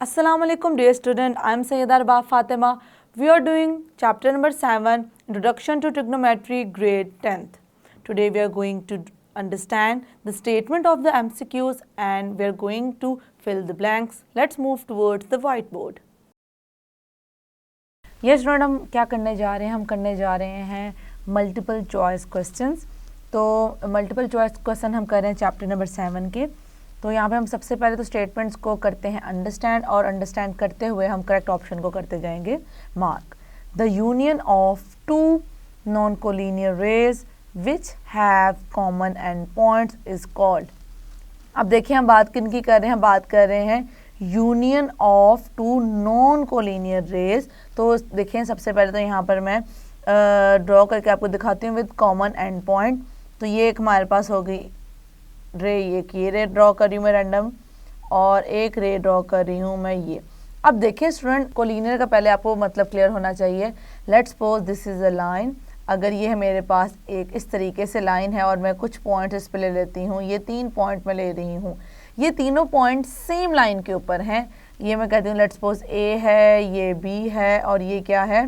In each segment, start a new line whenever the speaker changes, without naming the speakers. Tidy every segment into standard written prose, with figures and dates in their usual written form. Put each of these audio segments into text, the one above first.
Assalamu alaikum dear student, I am Sayyida Arba Fatima. We are doing chapter number 7, Introduction to Trigonometry, grade 10th. Today we are going to understand the statement of the MCQs and we are going to fill the blanks. Let's move towards the whiteboard. Yes student, हम क्या करने जा रहे हैं? हम करने जा रहे हैं मल्टीपल चॉइस क्वेश्चंस. तो मल्टीपल चॉइस क्वेश्चन हम कर रहे हैं चैप्टर नंबर 7 के. तो यहाँ पे हम सबसे पहले तो स्टेटमेंट्स को करते हैं अंडरस्टैंड और अंडरस्टैंड करते हुए हम करेक्ट ऑप्शन को करते जाएंगे mark. The union of two non collinear rays which have common end points is called. अब देखिए हम बात किन की कर रहे हैं, बात कर रहे हैं union of two non collinear rays. तो देखिए सबसे पहले तो यहाँ पर मैं ड्रॉ करके आपको दिखाती हूँ विद कॉमन एंड पॉइंट. तो ये एक हमारे पास हो गई रे, ये रे ड्रॉ कर रही हूँ मैं रैंडम और एक रे ड्रॉ कर रही हूँ मैं ये. अब देखिए स्टूडेंट, कोलिनियर का पहले आपको मतलब क्लियर होना चाहिए. Let's suppose this is a line. अगर ये है मेरे पास एक इस तरीके से लाइन है और मैं कुछ पॉइंट्स इस पे ले लेती हूँ, ये 3 पॉइंट मैं ले रही हूँ. ये तीनों पॉइंट सेम लाइन के ऊपर हैं. ये मैं कहती हूँ लेट्स सपोज ए है, ये बी है और ये क्या है,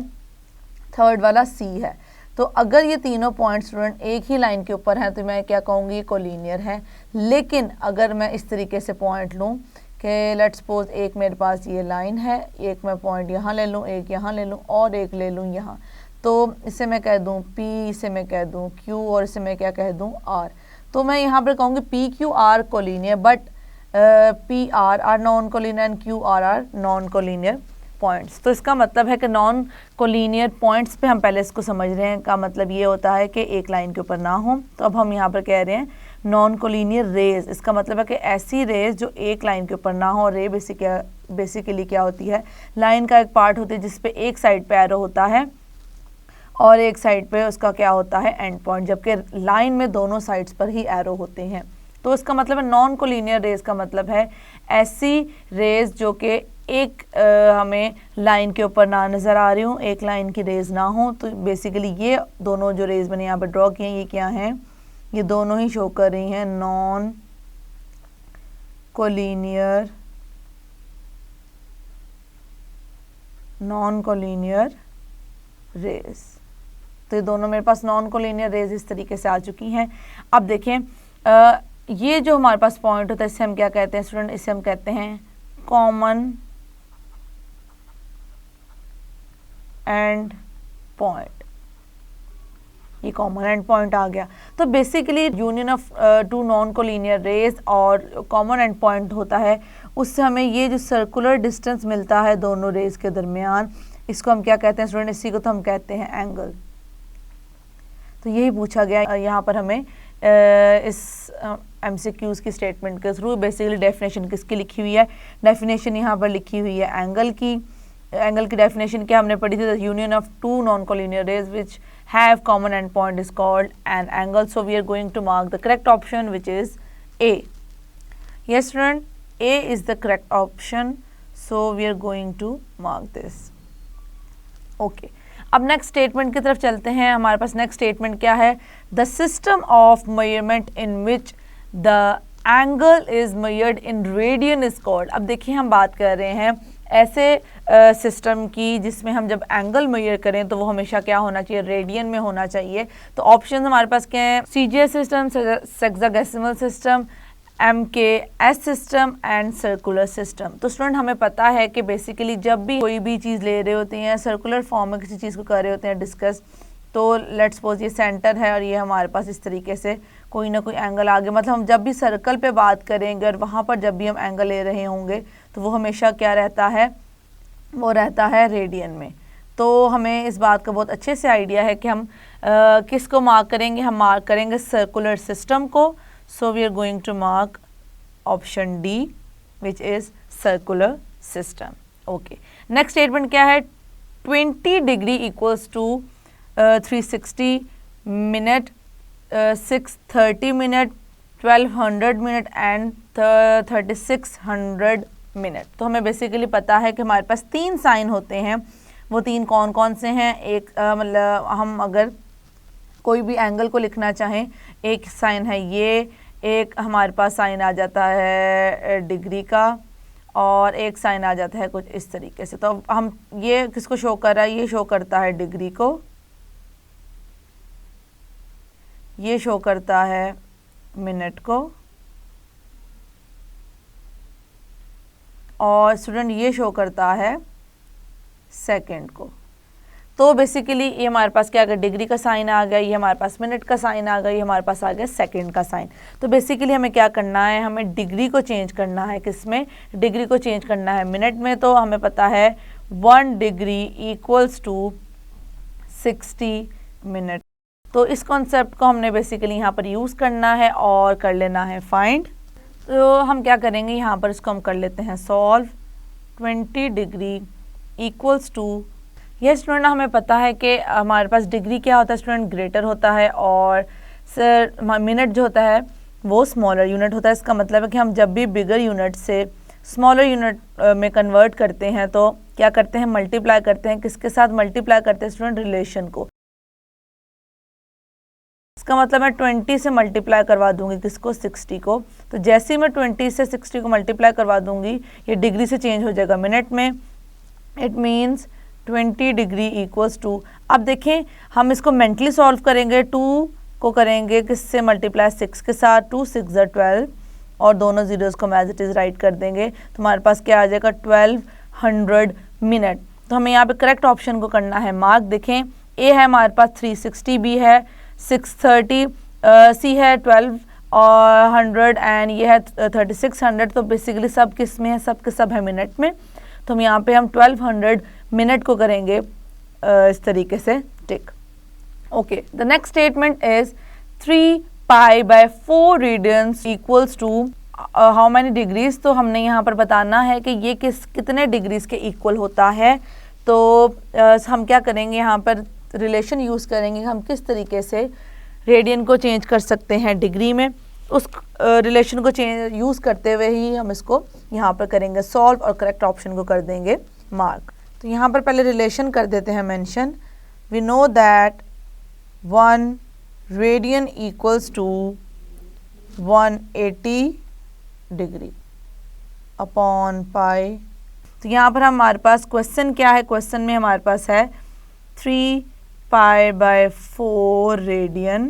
थर्ड वाला सी है. तो अगर ये तीनों पॉइंट स्टूडेंट एक ही लाइन के ऊपर हैं तो मैं क्या कहूँगी, कोलिनियर है. लेकिन अगर मैं इस तरीके से पॉइंट लूँ कि लेट्स सपोज एक मेरे पास ये लाइन है, एक मैं पॉइंट यहाँ ले लूँ, एक यहाँ ले लूँ और एक ले लूँ यहाँ. तो इसे मैं कह दूँ P, इसे मैं कह दूँ Q और इसे मैं क्या कह दूँ R. तो मैं यहाँ पर कहूँगी PQR collinear but PR are non collinear and QR are non collinear points. तो इसका मतलब है कि नॉन कोलिनियर पॉइंट्स पे हम पहले इसको समझ रहे हैं. का मतलब ये होता है कि एक लाइन के ऊपर ना हो. तो अब हम यहाँ पर कह रहे हैं नॉन कोलिनियर रेज. इसका मतलब है कि ऐसी रेज जो एक लाइन के ऊपर ना हो. रे बेसिकली क्या होती है, लाइन का एक पार्ट होती है जिसपे एक साइड पे एरो होता है और एक साइड पे उसका क्या होता है, एंड पॉइंट, जबकि लाइन में दोनों साइड्स पर ही एरो होते हैं. तो इसका मतलब है नॉन कोलिनियर रेज का मतलब है ऐसी रेज जो कि एक हमें लाइन के ऊपर ना नज़र आ रही हूँ, एक लाइन की रेज ना हो. तो बेसिकली ये दोनों जो रेज मैंने यहाँ पर ड्रॉ किए हैं ये क्या हैं, ये दोनों ही शो कर रही हैं नॉन कोलिनियर रेज. तो ये दोनों मेरे पास नॉन कोलिनियर रेज इस तरीके से आ चुकी हैं. अब देखें ये जो हमारे पास पॉइंट होता है इसे हम क्या कहते हैं स्टूडेंट, इसे हम कहते हैं कॉमन एंड पॉइंट. ये कॉमन एंड पॉइंट आ गया. तो basically union of two non collinear rays और कॉमन एंड पॉइंट होता है, उससे हमें ये जो सर्कुलर डिस्टेंस मिलता है दोनों रेज के दरमियान, इसको हम क्या कहते हैं स्टूडेंट, इसी को तो हम कहते हैं एंगल. तो यही पूछा गया यहाँ पर हमें इस MCQs की स्टेटमेंट के थ्रू. बेसिकली डेफिनेशन किसकी लिखी हुई है, डेफिनेशन यहाँ पर लिखी हुई है एंगल की. एंगल की डेफिनेशन क्या हमने पढ़ी थी, the union of two non collinear rays which have common end point is called an angle. So we are going to mark the correct option which is A. Yes student, A is the correct option, so we are going to mark this. Okay. अब next statement की तरफ चलते हैं. हमारे पास next statement क्या है, the system of measurement in which the angle is measured in radian is called. अब देखिए हम बात कर रहे हैं ऐसे सिस्टम की जिसमें हम जब एंगल मेजर करें तो वो हमेशा क्या होना चाहिए, रेडियन में होना चाहिए. तो ऑप्शन हमारे पास क्या है, CGS system, sexagesimal system, MKS system and circular system. तो स्टूडेंट हमें पता है कि बेसिकली जब भी कोई भी चीज़ ले रहे होते हैं, सर्कुलर फॉर्म में किसी चीज़ को कर रहे होते हैं डिस्कस, तो लेट्स सपोज ये सेंटर है और ये हमारे पास इस तरीके से कोई ना कोई एंगल आ गया. मतलब हम जब भी सर्कल पे बात करेंगे और वहाँ पर जब भी हम एंगल ले रहे होंगे तो वो हमेशा क्या रहता है, वो रहता है रेडियन में. तो हमें इस बात का बहुत अच्छे से आइडिया है कि हम किसको मार्क करेंगे, हम मार्क करेंगे सर्कुलर सिस्टम को. So we are going to mark option D, which is circular system. Okay. Next statement क्या है, 20 degree equals to 360 minute, 630 minute, 1200 minute and 3600 minute. तो हमें बेसिकली पता है कि हमारे पास 3 साइन होते हैं. वो 3 कौन कौन से हैं, एक मतलब हम अगर कोई भी एंगल को लिखना चाहें, एक साइन है ये, एक हमारे पास साइन आ जाता है डिग्री का और एक साइन आ जाता है कुछ इस तरीके से। तो हम ये किसको शो कर रहा है, ये शो करता है डिग्री को, ये शो करता है मिनट को, और स्टूडेंट ये शो करता है सेकंड को। तो बेसिकली ये हमारे पास क्या आ गया, डिग्री का साइन आ गया, ये हमारे पास मिनट का साइन आ गया, ये हमारे पास आ गया सेकंड का साइन। तो बेसिकली हमें क्या करना है, हमें डिग्री को चेंज करना है, किसमें, डिग्री को चेंज करना है मिनट में। तो हमें पता है 1 डिग्री इक्वल्स टू 60 मिनट। तो इस कॉन्सेप्ट को हमने बेसिकली यहाँ पर यूज़ करना है और कर लेना है फाइंड। तो हम क्या करेंगे, यहाँ पर इसको हम कर लेते हैं सॉल्व। 20 डिग्री इक्वल्स टू, ये स्टूडेंट हमें पता है कि हमारे पास डिग्री क्या होता है स्टूडेंट, ग्रेटर होता है, और सर मिनट जो होता है वो स्मॉलर यूनिट होता है। इसका मतलब है कि हम जब भी बिगर यूनिट से स्मॉलर यूनिट में कन्वर्ट करते हैं तो क्या करते हैं, मल्टीप्लाई करते हैं। किसके साथ मल्टीप्लाई करते हैं स्टूडेंट, रिलेशन को। इसका मतलब मैं 20 से मल्टीप्लाई करवा दूंगी किसको, 60 को। तो जैसे ही मैं 20 से 60 को मल्टीप्लाई करवा दूंगी, ये डिग्री से चेंज हो जाएगा मिनट में। It means 20 degree equals to, अब देखें हम इसको मेंटली सॉल्व करेंगे। 2 को करेंगे किससे मल्टीप्लाई, 6 के साथ। 2 6 12, और दोनों जीरोस को हम एज इट इज़ राइट कर देंगे। तो हमारे पास क्या आ जाएगा, 1200 मिनट। तो हमें यहाँ पे करेक्ट ऑप्शन को करना है मार्क। देखें ए है हमारे पास 360, बी है 630, सी है 12 और 100, एंड ये है 3600। तो बेसिकली सब किस में है, सब के सब है मिनट में। तो हम यहाँ पे हम 1200 मिनट को करेंगे इस तरीके से tick. Okay, the next statement is 3 pi by 4 radians equals to how many degrees. तो हमने यहाँ पर बताना है कि ये कितने डिग्रीज के इक्वल होता है। तो हम क्या करेंगे, यहाँ पर रिलेशन यूज़ करेंगे, हम किस तरीके से रेडियन को चेंज कर सकते हैं डिग्री में। उस रिलेशन को चेंज यूज़ करते हुए ही हम इसको यहाँ पर करेंगे सॉल्व और करेक्ट ऑप्शन को कर देंगे मार्क। तो यहाँ पर पहले रिलेशन कर देते हैं mention. We know that 1 radian equals to 180 degree upon pi. तो यहाँ पर हमारे पास क्वेश्चन क्या है, क्वेश्चन में हमारे पास है 3 पाई बाय 4 रेडियन।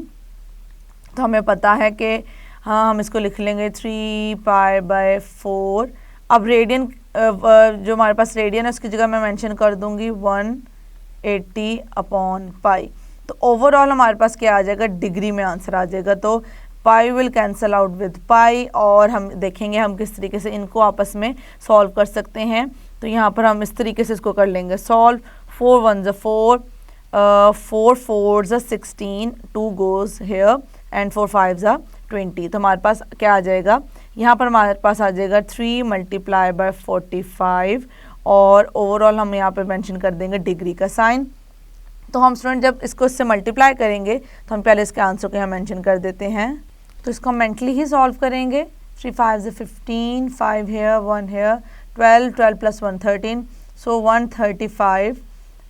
तो हमें पता है कि हाँ, हम इसको लिख लेंगे 3 पाई बाय 4। अब रेडियन जो हमारे पास रेडियन है उसकी जगह मैं मेंशन कर दूंगी 180 अपॉन पाई। तो ओवरऑल हमारे पास क्या आ जाएगा, डिग्री में आंसर आ जाएगा। तो पाई विल कैंसल आउट विद पाई, और हम देखेंगे हम किस तरीके से इनको आपस में सॉल्व कर सकते हैं। तो यहाँ पर हम इस तरीके से इसको कर लेंगे सॉल्व। 4 1 4, 4 4 16, 2 goes here, and 4 5 20। तो हमारे पास क्या आ जाएगा, यहाँ पर हमारे पास आ जाएगा 3 मल्टीप्लाई बाय 45, और ओवरऑल हम यहाँ पर मेंशन कर देंगे डिग्री का साइन। तो हम स्टूडेंट जब इसको इससे मल्टीप्लाई करेंगे तो हम पहले इसके आंसर को यहाँ मेंशन कर देते हैं। तो इसको हम मेंटली ही सॉल्व करेंगे। 3 5 15, 5 here 1 here, 12 12 plus 1 13, so 135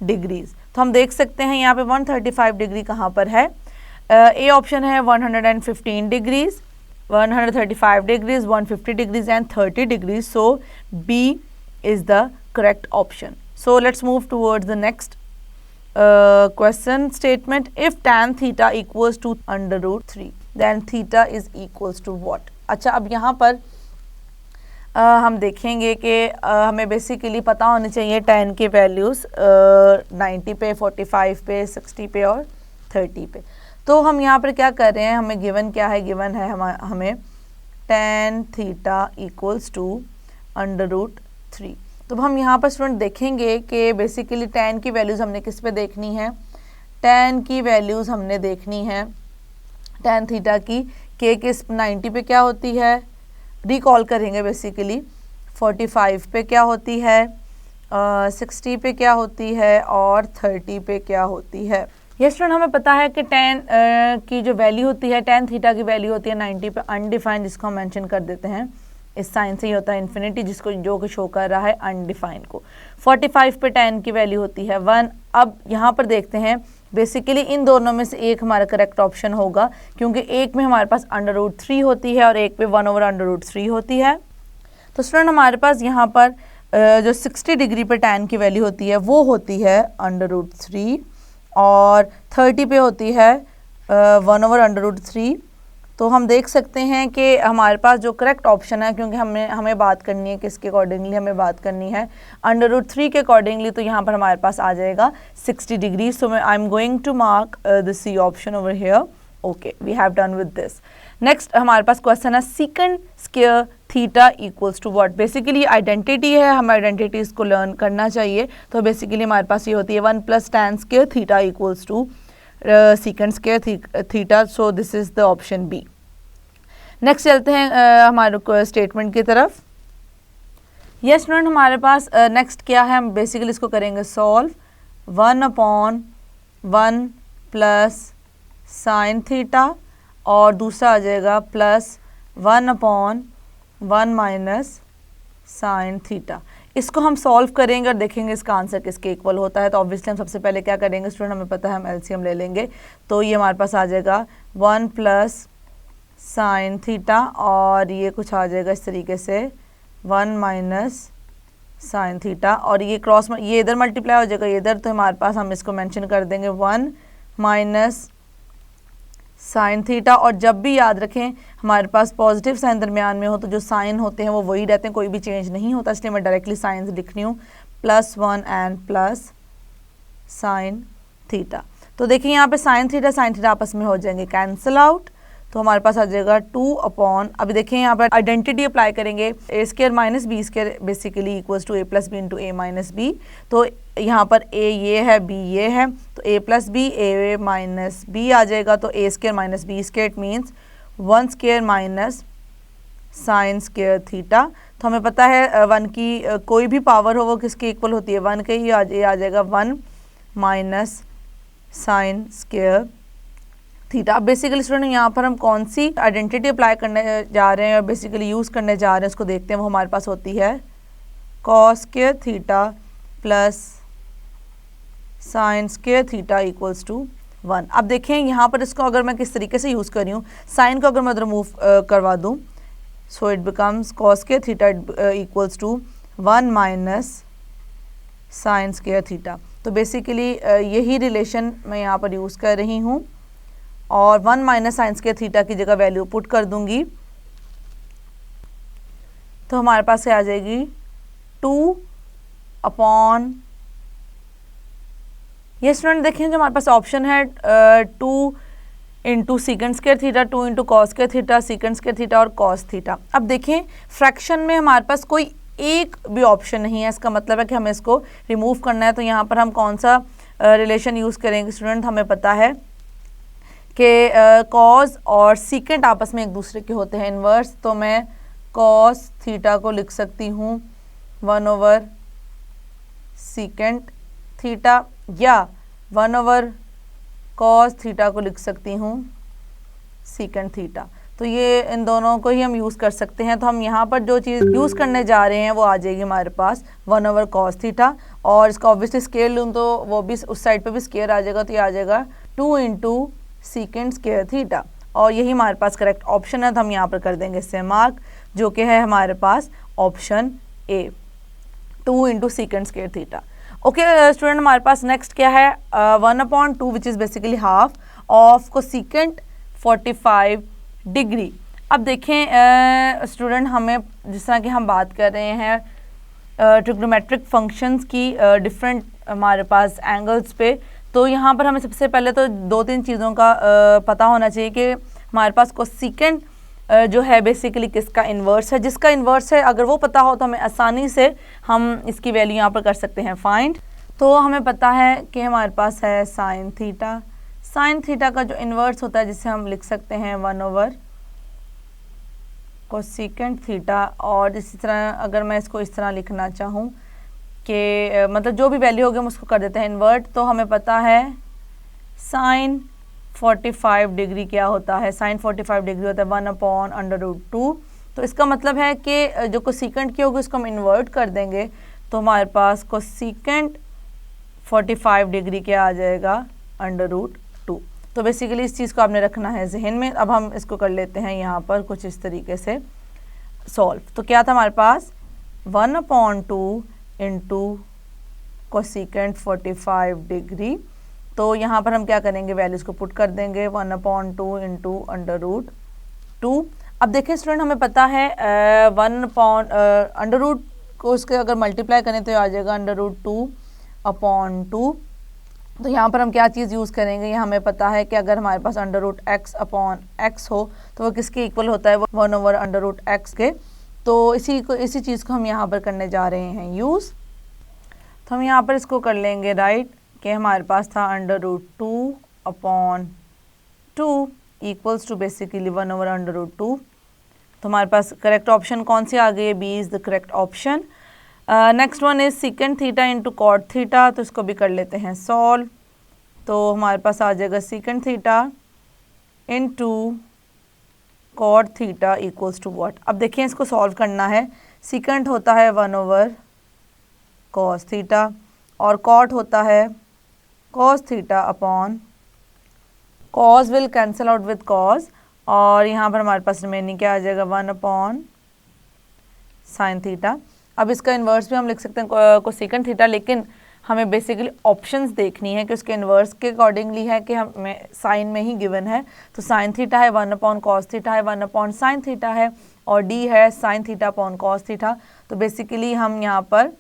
degrees. तो हम देख सकते हैं यहाँ पे 135 डिग्री कहाँ पर है। ए ऑप्शन है 115 degrees, 135 degrees, 150 degrees and 30 degrees. So B is the correct option. So let's move towards the next question statement. If tan theta equals to under root 3, then theta is equals to what? अच्छा, अब यहाँ पर हम देखेंगे कि हमें basically पता होनी चाहिए tan की वैल्यूज़ 90 पे, 45 पे, 60 पे और 30 पे। तो हम यहाँ पर क्या कर रहे हैं, हमें गिवन क्या है, गिवन है हमें tan theta equals to under root 3। तो हम यहाँ पर स्टूडेंट देखेंगे कि बेसिकली tan की वैल्यूज़ हमने किस पे देखनी है, tan की वैल्यूज़ हमने देखनी है tan थीटा की के किस 90 पे क्या होती है, रिकॉल करेंगे बेसिकली 45 पे क्या होती है, 60 पे क्या होती है और 30 पे क्या होती है। ये स्टूडेंट हमें पता है कि tan की जो वैल्यू होती है, tan थीटा की वैल्यू होती है 90 पे अनडिफाइंड, जिसको हम मेंशन कर देते हैं इस साइन से ही होता है इन्फिनिटी, जिसको जो कि शो कर रहा है अनडिफाइंड को। 45 पे tan की वैल्यू होती है 1। अब यहाँ पर देखते हैं बेसिकली इन दोनों में से एक हमारा करेक्ट ऑप्शन होगा, क्योंकि एक में हमारे पास अंडर रूट 3 होती है और एक पे 1/√3 होती है। तो स्टूडेंट हमारे पास यहाँ पर जो 60 डिग्री पे tan की वैल्यू होती है वो होती है √3 और 30 पे होती है 1/√3। तो हम देख सकते हैं कि हमारे पास जो करेक्ट ऑप्शन है, क्योंकि हमें बात करनी है किसके अकॉर्डिंगली हमें बात करनी है √3 के अकॉर्डिंगली, तो यहाँ पर हमारे पास आ जाएगा 60 degree. So I am going to mark the C option over here. Okay, we have done with this. Next हमारे पास क्वेश्चन है second square theta equals to what. Basically identity है, हमें आइडेंटिटीज को लर्न करना चाहिए। तो बेसिकली हमारे पास ये होती है 1 + tan square theta equals to second square theta. So this is the option B. Next चलते हैं हमारे स्टेटमेंट की तरफ। यस स्टूडेंट, हमारे पास नेक्स्ट क्या है, हम बेसिकली इसको करेंगे सॉल्व। 1/1 + sin थीटा और दूसरा आ जाएगा +1/1 - sin थीटा। इसको हम सॉल्व करेंगे और देखेंगे इसका आंसर किसके इक्वल होता है। तो ऑब्वियसली हम सबसे पहले क्या करेंगे स्टूडेंट, हमें पता है हम एलसीएम ले लेंगे। तो ये हमारे पास आ जाएगा 1 + sin थीटा और ये कुछ आ जाएगा इस तरीके से 1 - sin थीटा और ये क्रॉस ये इधर मल्टीप्लाई हो जाएगा इधर। तो हमारे पास हम इसको मेंशन कर देंगे 1 - sin थीटा। और जब भी याद रखें हमारे पास पॉजिटिव साइन दरमियान में हो तो जो साइन होते हैं वो वही रहते हैं, कोई भी चेंज नहीं होता, इसलिए मैं डायरेक्टली साइन लिख रही हूँ +1 and +sin थीटा। तो देखिए यहाँ पे sin थीटा आपस में हो जाएंगे कैंसिल आउट। तो हमारे पास आ जाएगा 2 अभी देखिए यहाँ पर आइडेंटिटी अप्लाई करेंगे, a² - b² basically equals to a + b × a - b। तो यहाँ पर a ये है, b ये है, तो a + b a - b आ जाएगा। तो a² - b² it means 1² - sin² theta. तो हमें पता है 1 की कोई भी पावर हो वो किसके इक्वल होती है, 1 के ही आ जाएगा 1 - sin² थीटा। अब बेसिकली स्टूडेंट यहाँ पर हम कौन सी आइडेंटिटी अप्लाई करने जा रहे हैं और बेसिकली यूज़ करने जा रहे हैं उसको देखते हैं। वो हमारे पास होती है cos² theta + sin² theta equals to 1। अब देखें यहाँ पर इसको अगर मैं किस तरीके से यूज़ कर रही हूँ, साइन को अगर मैं रिमूव करवा दूँ, so it becomes cos² theta equals to 1 - sin² theta. तो बेसिकली यही रिलेशन मैं यहाँ पर यूज़ कर रही हूँ और 1 - sin² थीटा की जगह वैल्यू पुट कर दूंगी। तो हमारे पास आ जाएगी 2 ये स्टूडेंट देखें जो हमारे पास ऑप्शन है 2 × secant² theta, 2 × cos² theta, secant² theta और cos थीटा। अब देखें फ्रैक्शन में हमारे पास कोई एक भी ऑप्शन नहीं है, इसका मतलब है कि हमें इसको रिमूव करना है। तो यहाँ पर हम कौन सा रिलेशन यूज़ करेंगे स्टूडेंट, हमें पता है कि कॉज और सीकेंट आपस में एक दूसरे के होते हैं इन्वर्स। तो मैं cos थीटा को लिख सकती हूँ 1/secant थीटा या 1/cos थीटा को लिख सकती हूँ secant थीटा। तो ये इन दोनों को ही हम यूज़ कर सकते हैं। तो हम यहाँ पर जो चीज़ यूज़ करने जा रहे हैं वो आ जाएगी हमारे पास 1/cos थीटा और इसका ऑब्वियसली स्केयर लूँ तो वो भी उस साइड पे भी स्केयर आ जाएगा। तो ये आ जाएगा 2 × secant² थीटा और यही हमारे पास करेक्ट ऑप्शन है। तो हम यहाँ पर कर देंगे इससे मार्क, जो कि है हमारे पास ऑप्शन ए 2 × secant² थीटा। ओके स्टूडेंट, हमारे पास नेक्स्ट क्या है 1/2 which is basically half of cosecant 45 degree. अब देखें स्टूडेंट हमें जिस तरह की हम बात कर रहे हैं ट्रिग्नोमेट्रिक फंक्शंस की डिफरेंट हमारे पास एंगल्स पे, तो यहाँ पर हमें सबसे पहले तो 2-3 चीज़ों का पता होना चाहिए कि हमारे पास कोसेकेंट जो है बेसिकली किसका इन्वर्स है। जिसका इन्वर्स है अगर वो पता हो तो हमें आसानी से हम इसकी वैल्यू यहाँ पर कर सकते हैं फाइंड। तो हमें पता है कि हमारे पास है साइन थीटा। साइन थीटा का जो इन्वर्स होता है जिसे हम लिख सकते हैं 1/कोसेकेंट थीटा। और इसी तरह अगर मैं इसको इस तरह लिखना चाहूँ कि मतलब जो भी वैल्यू होगी हम उसको कर देते हैं इन्वर्ट। तो हमें पता है साइन 45 डिग्री क्या होता है, साइन 45 डिग्री होता है 1/√2। तो इसका मतलब है कि जो कोसेकेंट की होगी उसको हम इन्वर्ट कर देंगे तो हमारे पास कोसेकेंट 45 डिग्री क्या आ जाएगा √2। तो बेसिकली इस चीज़ को आपने रखना है जहन में। अब हम इसको कर लेते हैं यहाँ पर कुछ इस तरीके से। सॉल्व। तो क्या था हमारे पास 1/2 इंटू कोसेकेंट 45 डिग्री। तो यहाँ पर हम क्या करेंगे, वैल्यूज़ को पुट कर देंगे 1/2 इंटू √2। अब देखिए स्टूडेंट, हमें पता है 1/√, को उसके अगर मल्टीप्लाई करें तो आ जाएगा √2/2। तो यहाँ पर हम क्या चीज़ यूज़ करेंगे, यहाँ हमें पता है कि अगर हमारे पास √x/x हो तो वो किसके इक्वल होता है, वो 1/√x के। तो इसी चीज़ को हम यहाँ पर करने जा रहे हैं यूज़। तो हम यहाँ पर इसको कर लेंगे राइट, कि हमारे पास था √2/2 इक्वल्स टू बेसिकली 1/√2। तो हमारे पास करेक्ट ऑप्शन कौन सी आ गई है, B is the correct option. Next one is second theta into cot theta. तो इसको भी कर लेते हैं सॉल्व। तो हमारे पास आ जाएगा second theta into cot theta equals to what. अब देखिए इसको सॉल्व करना है। सेकेंड होता है 1/cos थीटा और कॉट होता है cos theta upon cos will cancel out with cos, और यहाँ पर हमारे पास रिमेनिंग क्या आ जाएगा 1/sin थीटा। अब इसका इन्वर्स भी हम लिख सकते हैं कोसेकेंट थीटा, लेकिन हमें बेसिकली ऑप्शंस देखनी है कि उसके इन्वर्स के अकॉर्डिंगली है कि हमें साइन में ही गिवन है। तो साइन थीटा है 1/cos थीटा है 1/sin थीटा है, और डी है sine theta upon cos theta. तो बेसिकली हम यहाँ पर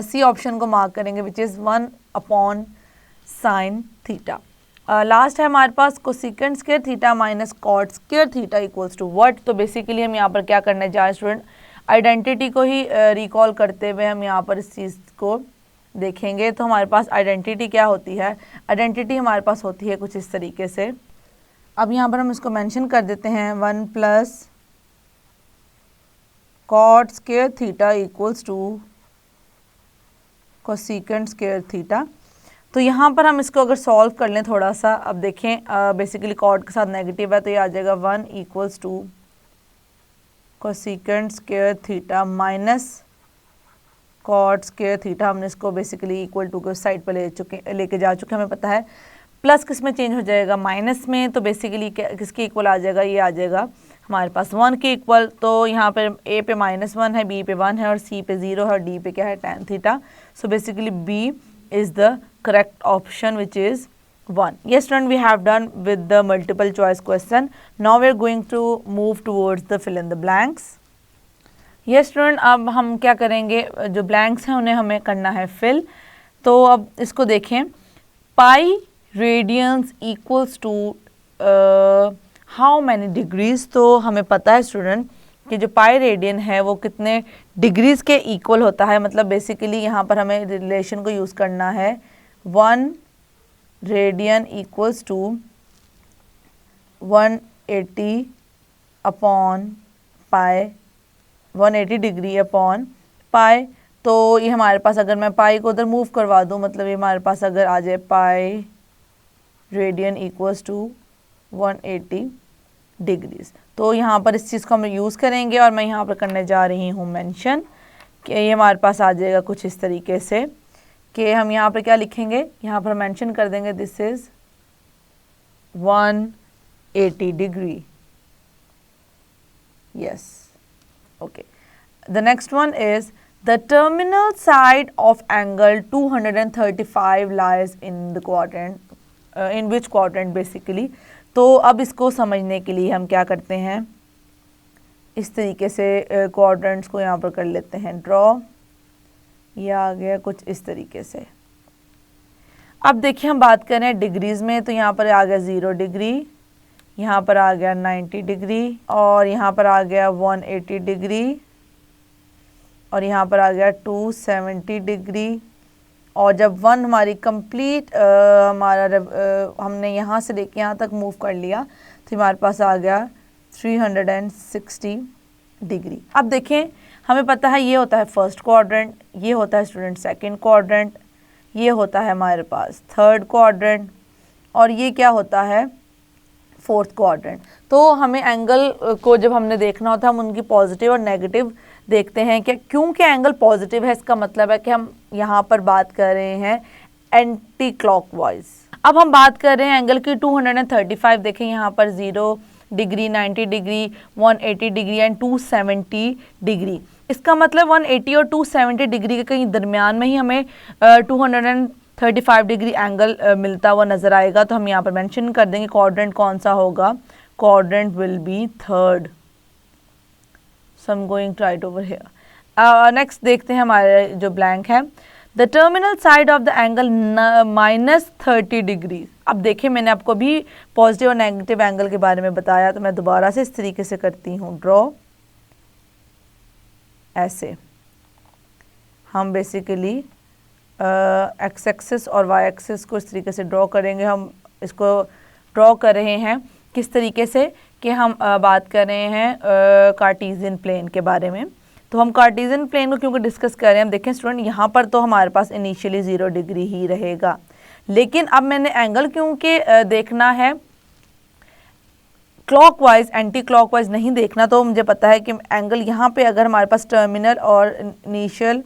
सी ऑप्शन को मार्क करेंगे which is 1/sin theta. Last है हमारे पास cosecant square theta minus cot square theta equals to what. तो बेसिकली हम यहाँ पर क्या करने जा रहे हैं स्टूडेंट, आइडेंटिटी को ही रिकॉल करते हुए हम यहाँ पर इस चीज़ को देखेंगे। तो हमारे पास आइडेंटिटी क्या होती है, आइडेंटिटी हमारे पास होती है कुछ इस तरीके से। अब यहाँ पर हम इसको मेंशन कर देते हैं 1 + cot square theta equals to cosecant square theta. तो यहाँ पर हम इसको अगर सॉल्व कर लें थोड़ा सा, अब देखें बेसिकली कॉट के साथ नेगेटिव है तो ये आ जाएगा 1 = cosecant square theta minus cot square theta. हमने इसको बेसिकली इक्वल टू के साइड पर लेके जा चुके, हमें पता है प्लस किस में चेंज हो जाएगा, माइनस में। तो बेसिकली किसके इक्वल आ जाएगा, ये आ जाएगा हमारे पास 1 के इक्वल। तो यहाँ पर ए पे -1 है, बी पे 1 है, और सी पे 0 है, और डी पे क्या है tan theta. So basically B is the correct option, which is 1. Yes student, we have done with the multiple choice question. Now we are going to move towards the fill in the blanks. Yes student, अब हम क्या करेंगे, जो blanks हैं उन्हें हमें करना है fill। तो अब इसको देखें, pi radians equals to how many degrees. तो हमें पता है स्टूडेंट कि जो पाई रेडियन है वो कितने डिग्रीज़ के इक्वल होता है। मतलब बेसिकली यहाँ पर हमें रिलेशन को यूज़ करना है 1 radian equals to 180 upon pi, 180 degree upon pi. तो ये हमारे पास, अगर मैं पाई को उधर मूव करवा दूँ, मतलब ये हमारे पास अगर आ जाए pi radian equals to 180 degrees. तो यहाँ पर इस चीज़ को हम यूज़ करेंगे, और मैं यहाँ पर करने जा रही हूँ मेंशन कि ये हमारे पास आ जाएगा कुछ इस तरीके से कि हम यहाँ पर क्या लिखेंगे, यहाँ पर मेंशन कर देंगे this is 180 degree. Yes, okay. The next one is the terminal side of angle 235 lies in the quadrant, in which quadrant basically. तो अब इसको समझने के लिए हम क्या करते हैं, इस तरीके से क्वाड्रेंट्स को यहाँ पर कर लेते हैं ड्रॉ। ये आ गया कुछ इस तरीके से। अब देखिए हम बात करें डिग्रीज़ में, तो यहाँ पर आ गया 0 डिग्री, यहाँ पर आ गया 90 डिग्री, और यहाँ पर आ गया 180 डिग्री, और यहाँ पर आ गया 270 डिग्री। और जब 1 हमारी कंप्लीट हमने यहाँ से लेके यहाँ तक मूव कर लिया तो हमारे पास आ गया 360 डिग्री। अब देखें, हमें पता है ये होता है फर्स्ट क्वाड्रेंट, ये होता है स्टूडेंट सेकंड क्वाड्रेंट, ये होता है हमारे पास थर्ड क्वाड्रेंट, और ये क्या होता है फोर्थ क्वाड्रेंट। तो हमें एंगल को जब हमने देखना होता है, हम उनकी पॉजिटिव और नेगेटिव देखते हैं। क्या क्योंकि एंगल पॉजिटिव है, इसका मतलब है कि हम यहाँ पर बात कर रहे हैं एंटी क्लॉकवाइज। अब हम बात कर रहे हैं एंगल की 235। देखें यहाँ पर 0 degree, 90 degree, 180 degree and 270 degree. इसका मतलब 180 और 270 डिग्री के कहीं दरमियान में ही हमें 235 डिग्री एंगल मिलता हुआ नज़र आएगा। तो हम यहाँ पर मेंशन कर देंगे क्वाड्रेंट कौन सा होगा, quadrant will be third. So I am going to write over here. Next देखते हैं हमारे जो ब्लैंक है, the terminal side of the angle -30 degree. अब देखिए मैंने आपको भी पॉजिटिव और नेगेटिव एंगल के बारे में बताया, तो मैं दोबारा से इस तरीके से करती हूँ ड्रॉ। ऐसे हम बेसिकली एक्स एक्सिस और वाई एक्सिस को इस तरीके से ड्रॉ करेंगे। हम इसको ड्रॉ कर रहे हैं किस तरीके से कि हम बात कर रहे हैं कार्टेशियन प्लेन के बारे में। तो हम कार्टेशियन प्लेन को क्योंकि डिस्कस कर रहे हैं, हम देखें स्टूडेंट यहाँ पर तो हमारे पास इनिशियली 0 डिग्री ही रहेगा, लेकिन अब मैंने एंगल क्योंकि देखना है क्लॉकवाइज, एंटी क्लॉकवाइज नहीं देखना, तो मुझे पता है कि एंगल यहाँ पे अगर हमारे पास टर्मिनल और इनिशियल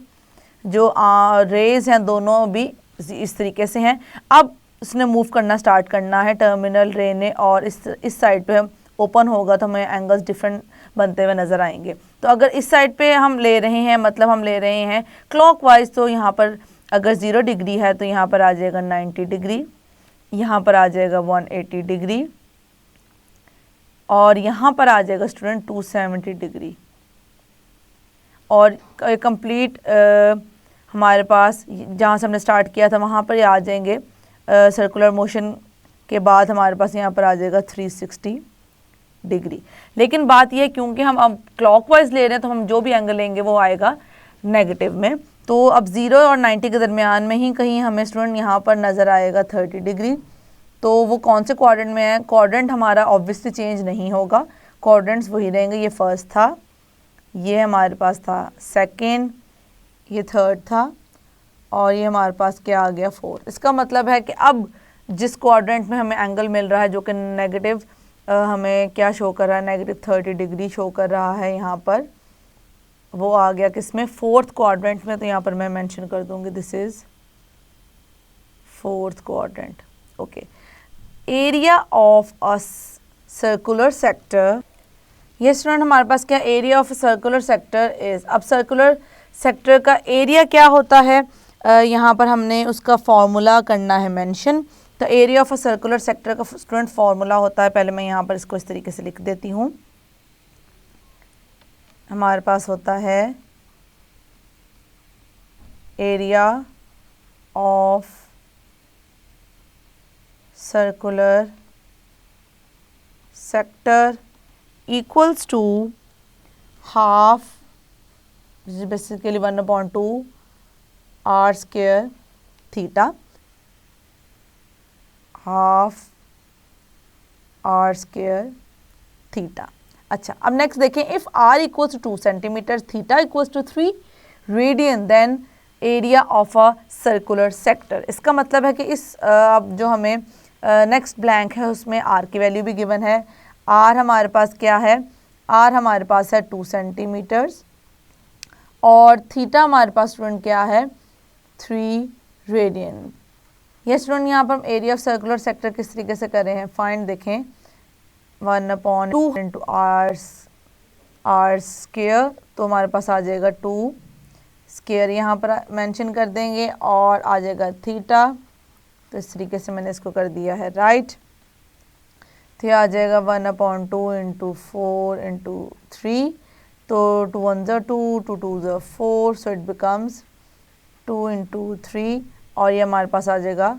जो रेज हैं दोनों भी इस तरीके से हैं, अब उसने मूव करना स्टार्ट करना है टर्मिनल रे ने, और इस साइड पे हम ओपन होगा तो हमें एंगल्स डिफरेंट बनते हुए नज़र आएंगे। तो अगर इस साइड पे हम ले रहे हैं, मतलब हम ले रहे हैं क्लॉकवाइज, तो यहाँ पर अगर 0 डिग्री है तो यहाँ पर आ जाएगा 90 डिग्री, यहाँ पर आ जाएगा 180 डिग्री, और यहाँ पर आ जाएगा स्टूडेंट 270 डिग्री। और कंप्लीट हमारे पास जहाँ से हमने स्टार्ट किया था वहाँ पर आ जाएंगे सर्कुलर मोशन के बाद हमारे पास यहाँ पर आ जाएगा 360 डिग्री। लेकिन बात यह है क्योंकि हम अब क्लॉकवाइज ले रहे हैं तो हम जो भी एंगल लेंगे वो आएगा नेगेटिव में। तो अब 0 और 90 के दरमियान में ही कहीं हमें स्टूडेंट यहाँ पर नज़र आएगा 30 डिग्री। तो वो कौन से क्वाड्रेंट में है, क्वाड्रेंट हमारा ऑब्वियसली चेंज नहीं होगा, क्वाड्रेंट्स वही रहेंगे। ये फर्स्ट था, ये हमारे पास था सेकेंड, ये थर्ड था, और ये हमारे पास क्या आ गया फोर्थ। इसका मतलब है कि अब जिस क्वाड्रेंट में हमें एंगल मिल रहा है जो कि नेगेटिव हमें क्या शो कर रहा है, नेगेटिव 30 डिग्री शो कर रहा है यहाँ पर, वो आ गया किसमें, फोर्थ क्वाड्रेंट में। तो यहाँ पर मैं मेंशन कर दूँगी this is fourth quadrant. Okay, area of a circular sector, ये स्टूडेंट हमारे पास क्या, area of circular sector is. अब सर्कुलर सेक्टर का एरिया क्या होता है, यहाँ पर हमने उसका फॉर्मूला करना है मेंशन। तो area of a circular sector का स्टूडेंट फॉर्मूला होता है, पहले मैं यहाँ पर इसको इस तरीके से लिख देती हूँ। हमारे पास होता है area of circular sector equals to half, which is basically 1/2 r square theta, half r square theta। अच्छा, अब नेक्स्ट देखें, if r equals to 2 centimetre, theta equals to 3 radian, then area of a circular sector. इसका मतलब है कि इस अब जो हमें नेक्स्ट ब्लैंक है उसमें r की वैल्यू भी गिवन है। r हमारे पास क्या है, r हमारे पास है 2 सेंटीमीटर्स, और थीटा हमारे पास स्टूडेंट क्या है 3 रेडियन। ये स्टूडेंट यहाँ पर हम एरिया ऑफ सर्कुलर सेक्टर किस तरीके से कर रहे हैं, फाइंड देखें 1/2 इंटू आर स्क्वायर, तो हमारे पास आ जाएगा 2 स्क्वायर, यहाँ पर मेंशन कर देंगे, और आ जाएगा थीटा। तो इस तरीके से मैंने इसको कर दिया है राइट। तो आ जाएगा 1/2 इंटू 4 इंटू 3, तो 2 1 ज़ा 2, 2 2 ज़ा 4, सो इट बिकम्स 2 इंटू 3, और ये हमारे पास आ जाएगा,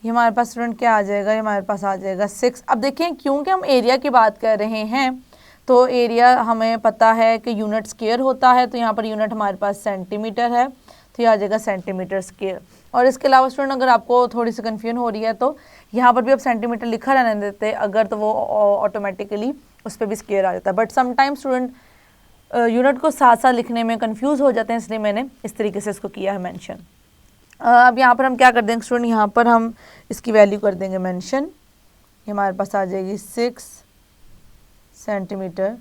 ये हमारे पास स्टूडेंट क्या आ जाएगा, ये हमारे पास आ जाएगा 6। अब देखें क्योंकि हम एरिया की बात कर रहे हैं तो एरिया हमें पता है कि यूनिट स्क्वायर होता है, तो यहाँ पर यूनिट हमारे पास सेंटीमीटर है, तो ये आ जाएगा सेंटीमीटर स्क्वायर। और इसके अलावा स्टूडेंट अगर आपको थोड़ी सी कन्फ्यूजन हो रही है तो यहाँ पर भी आप सेंटीमीटर लिखा रहने देते अगर, तो वो ऑटोमेटिकली उस पर भी स्क्वायर आ जाता है। बट समटाइम स्टूडेंट यूनिट को साथ साथ लिखने में कंफ्यूज हो जाते हैं, इसलिए मैंने इस तरीके से इसको किया है मेंशन। अब यहाँ पर हम क्या कर देंगे स्टूडेंट, यहाँ पर हम इसकी वैल्यू कर देंगे मेंशन, ये हमारे पास आ जाएगी 6 सेंटीमीटर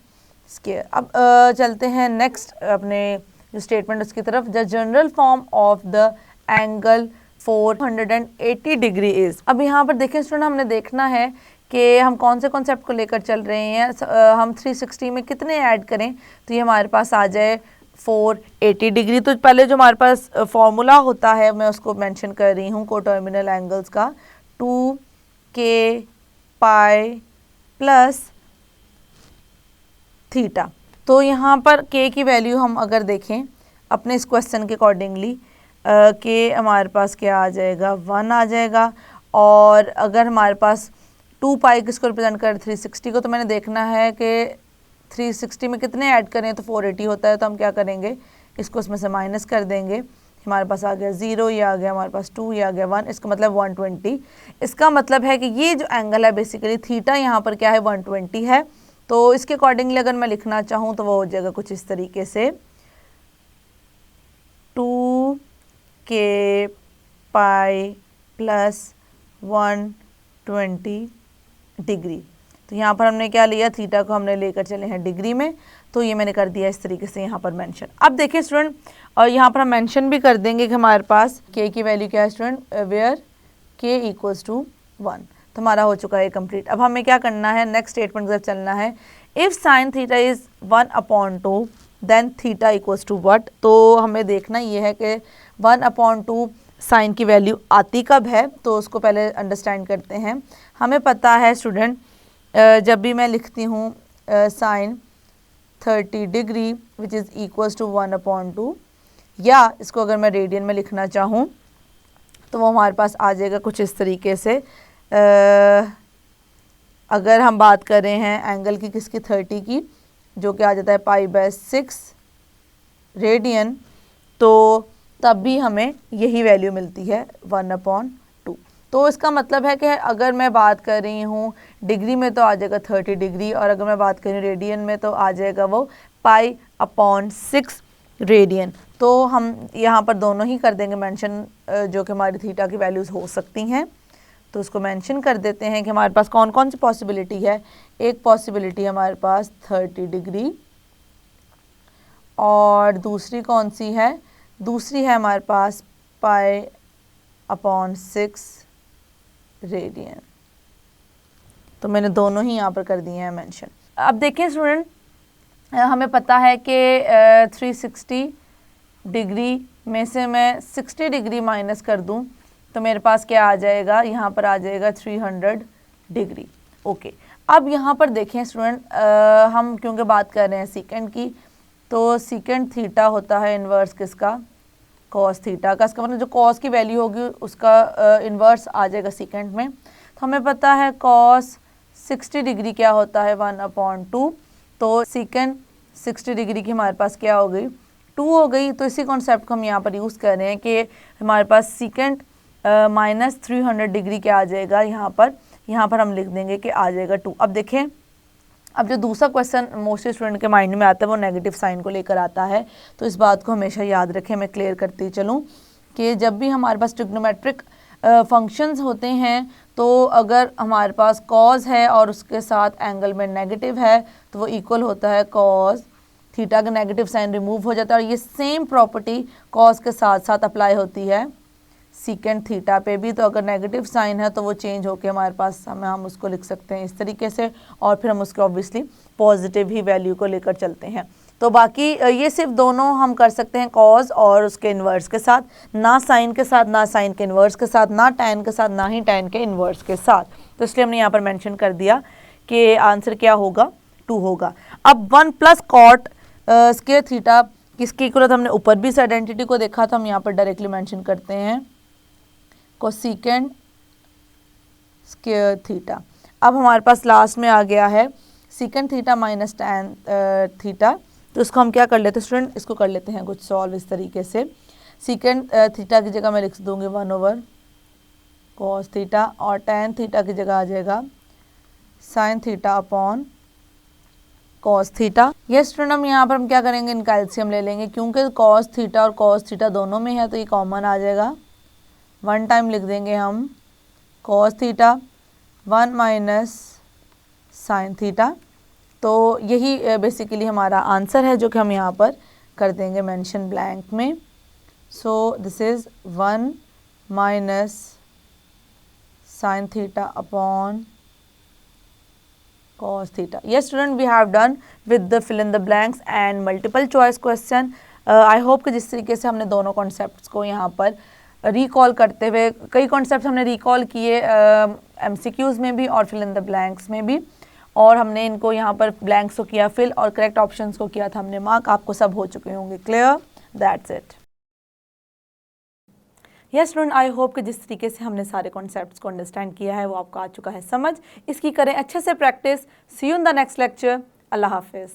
स्क्वायर। अब चलते हैं नेक्स्ट अपने जो स्टेटमेंट उसकी तरफ। The general form of the angle 480 degree is. अब यहाँ पर देखें स्टूडेंट, हमने देखना है कि हम कौन से कॉन्सेप्ट को लेकर चल रहे हैं। हम 360 में कितने ऐड करें तो ये हमारे पास आ जाए 480 डिग्री। तो पहले जो हमारे पास फॉर्मूला होता है मैं उसको मेंशन कर रही हूँ कोटर्मिनल एंगल्स का, 2k पाई प्लस थीटा। तो यहाँ पर k की वैल्यू हम अगर देखें अपने इस क्वेश्चन के अकॉर्डिंगली के हमारे पास क्या आ जाएगा, 1 आ जाएगा। और अगर हमारे पास 2 पाई किसको रिप्रेजेंट कर 360 को, तो मैंने देखना है कि 360 में कितने ऐड करें तो 480 होता है। तो हम क्या करेंगे, इसको इसमें से माइनस कर देंगे, हमारे पास आ गया 0, ये आ गया हमारे पास 2, ये आ गया 1, इसका मतलब 120। इसका मतलब है कि ये जो एंगल है बेसिकली थीटा यहाँ पर क्या है 120 है। तो इसके अकॉर्डिंगली अगर मैं लिखना चाहूँ तो वो हो जाएगा कुछ इस तरीके से 2k पाई प्लस 120 डिग्री। तो यहाँ पर हमने क्या लिया, थीटा को हमने लेकर चले हैं डिग्री में, तो ये मैंने कर दिया इस तरीके से यहाँ पर मेंशन। अब देखिए स्टूडेंट, और यहाँ पर हम मेंशन भी कर देंगे कि हमारे पास k की वैल्यू क्या है student, where k equals to 1। तो हमारा हो चुका है कंप्लीट। अब हमें क्या करना है, नेक्स्ट स्टेटमेंट की तरफ चलना है। If sine theta is 1/2 then theta equals to what. तो हमें देखना ये है कि 1/2 साइन की वैल्यू आती कब है, तो उसको पहले अंडरस्टैंड करते हैं। हमें पता है स्टूडेंट, जब भी मैं लिखती हूँ sine 30 degree which is equals to 1/2, या इसको अगर मैं रेडियन में लिखना चाहूँ तो वो हमारे पास आ जाएगा कुछ इस तरीके से। अगर हम बात कर रहे हैं एंगल की किसकी, 30 की, जो कि आ जाता है π/6 रेडियन, तो तब भी हमें यही वैल्यू मिलती है 1/2। तो इसका मतलब है कि अगर मैं बात कर रही हूँ डिग्री में तो आ जाएगा 30 डिग्री, और अगर मैं बात कर रही हूँ रेडियन में तो आ जाएगा वो π/6 रेडियन। तो हम यहाँ पर दोनों ही कर देंगे मेंशन, जो कि हमारी थीटा की वैल्यूज़ हो सकती हैं। तो उसको मेंशन कर देते हैं कि हमारे पास कौन कौन सी पॉसिबिलिटी है। एक पॉसिबिलिटी हमारे पास 30 डिग्री, और दूसरी कौन सी है, दूसरी है हमारे पास π/6 रेडियन। तो मैंने दोनों ही यहाँ पर कर दिए हैं मेंशन। अब देखें स्टूडेंट, हमें पता है कि 360 डिग्री में से मैं 60 डिग्री माइनस कर दूँ तो मेरे पास क्या आ जाएगा, यहाँ पर आ जाएगा 300 डिग्री। ओके, अब यहाँ पर देखें स्टूडेंट, हम क्योंकि बात कर रहे हैं सीकेंड की, तो सीकेंड थीटा होता है इन्वर्स किसका, कॉस थीटा का। इसका मतलब जो कॉस की वैल्यू होगी उसका इन्वर्स आ जाएगा सीकेंड में। तो हमें पता है कॉस 60 डिग्री क्या होता है 1/2। तो सीकेंड 60 डिग्री की हमारे पास क्या हो गई, 2 हो गई। तो इसी कॉन्सेप्ट को हम यहाँ पर यूज़ कर रहे हैं कि हमारे पास सीकेंड माइनस 300 डिग्री क्या आ जाएगा, यहाँ पर हम लिख देंगे कि आ जाएगा 2। अब देखें, अब जो दूसरा क्वेश्चन मोस्टली स्टूडेंट के माइंड में आता है वो नेगेटिव साइन को लेकर आता है। तो इस बात को हमेशा याद रखें, मैं क्लियर करती चलूँ कि जब भी हमारे पास ट्रिग्नोमेट्रिक फंक्शंस होते हैं, तो अगर हमारे पास कॉज है और उसके साथ एंगल में नेगेटिव है तो वो इक्वल होता है कॉज थीटा का नेगेटिव साइन रिमूव हो जाता है। और ये सेम प्रॉपर्टी कॉज के साथ साथ अप्लाई होती है सीकेंड थीटा पे भी। तो अगर नेगेटिव साइन है तो वो चेंज होके हमारे पास हम उसको लिख सकते हैं इस तरीके से, और फिर हम उसके ऑब्वियसली पॉजिटिव ही वैल्यू को लेकर चलते हैं। तो बाकी ये सिर्फ दोनों हम कर सकते हैं कॉज और उसके इन्वर्स के साथ, ना साइन के साथ, ना साइन के इन्वर्स के साथ, ना टैन के साथ, ना ही टैन के इन्वर्स के साथ। तो इसलिए हमने यहाँ पर मेंशन कर दिया कि आंसर क्या होगा, 2 होगा। अब 1 प्लस कॉट स्क्वायर थीटा किसके इक्वल, हमने ऊपर भी इस आइडेंटिटी को देखा था, हम यहाँ पर डायरेक्टली मेंशन करते हैं कोसेकेंड स्क्वायर थीटा। अब हमारे पास लास्ट में आ गया है secant theta minus tan theta. तो इसको हम क्या कर लेते हैं स्टूडेंट, इसको कर लेते हैं कुछ सॉल्व इस तरीके से। सीकेंड थीटा की जगह मैं लिख दूंगी 1/cos थीटा, और टैन थीटा की जगह आ जाएगा sine theta upon cos theta. ये स्टूडेंट हम यहाँ पर हम क्या करेंगे, इनका एलसीएम ले लेंगे, क्योंकि कॉस थीटा और कॉस थीटा दोनों में है तो ये कॉमन आ जाएगा। 1 टाइम लिख देंगे हम cos theta, 1 minus sine theta. तो यही बेसिकली हमारा आंसर है जो कि हम यहाँ पर कर देंगे मेंशन ब्लैंक में। So this is 1 minus sine theta upon cos theta. Yes student, we have done with the fill in the blanks and multiple choice question. I hope कि जिस तरीके से हमने दोनों कॉन्सेप्ट्स को यहाँ पर रिकॉल करते हुए, कई कॉन्सेप्ट्स हमने रिकॉल किए MCQs में भी और फिल इन द ब्लैंक्स में भी, और हमने इनको यहाँ पर ब्लैंक्स को किया फिल और करेक्ट ऑप्शंस को किया था हमने मार्क। आपको सब हो चुके होंगे clear. That's it. Yes student, I hope कि जिस तरीके से हमने सारे कॉन्सेप्ट्स को अंडरस्टैंड किया है वो आपको आ चुका है समझ। इसकी करें अच्छे से practice. See you in the next lecture. अल्लाह हाफिज़।